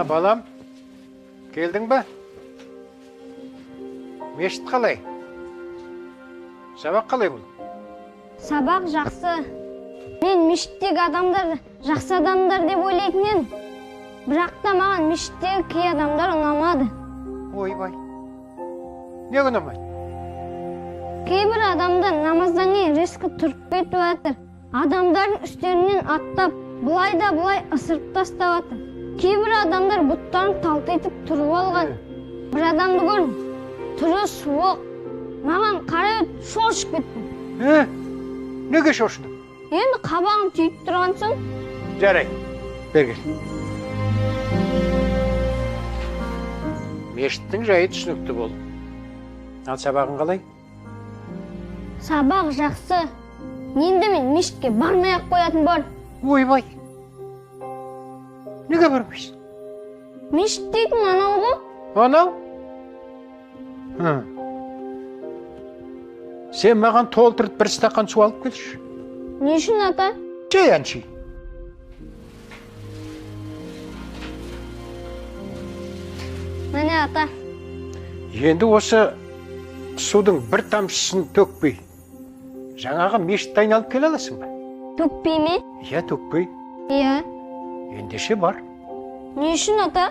Балам, келдің бі? Мешіт қалай? Сабақ қалай бұл? Сабақ жақсы. Мен мешіттегі адамдар жақсы адамдар деп ойлайтын едім. Бірақ та маған мешіттегі кей адамдар ұнамады. Ойбай. Не ұнамайды? Кейбір адамдар намаздан кейін резко тұрып кетіп жатыр. Адамдардың үстерінен аттап, бұлай да бұлай ысырып тастап жатыр. Кейбір адамдар бұттарын талтайтып тұрып алған. Бір адамды көрдім. Түрі суық. Маған қарай шошып кетті. Неге шошыдың? Енді қабағым түйіп тұрған соң. Жарай, бер кел. Мешіттің жайы түсінікті бол. Ал сабағың қалай? Сабақ жақсы. Енді мен мешітке бармай-ақ қоятын бар. Ойбай. Неге бармайсың? Мешіт дейтін анау ғой. Анау? Сен маған толтырып бір стақан су алып келші. Не үшін, ата? Жай әншей. Міне, ата. Енді осы судың бір тамшысын төкпей, жаңағы мешітті айналып келе аласың ба? Төкпей ме? Иә, төкпей. Иә. Ендеше бар. Не үшін, ата?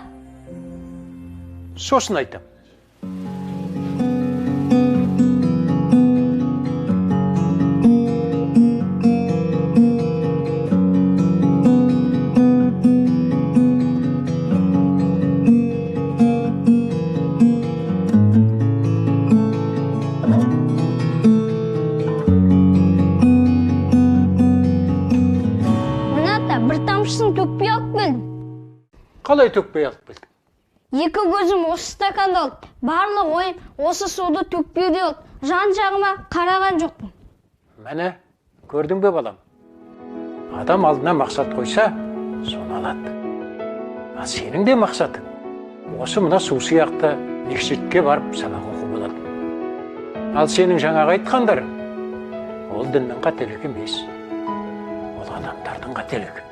Сосын айтам. Қалай төкпей алып келдің? Екі көзім осы стаканды алды. Барлық ойым осы суды төкпеуде болды. Жан-жағыма қараған жоқпын. Міне, көрдің бе балам? Адам алдына мақсат қойса, соны алады. Ал сенің де мақсатың осы мына су сияқты мешітке барып сабақ оқу болады. Ал сенің жаңағы айтқандарың ол діннің қателігі емес. Ол адамдардың қателігі.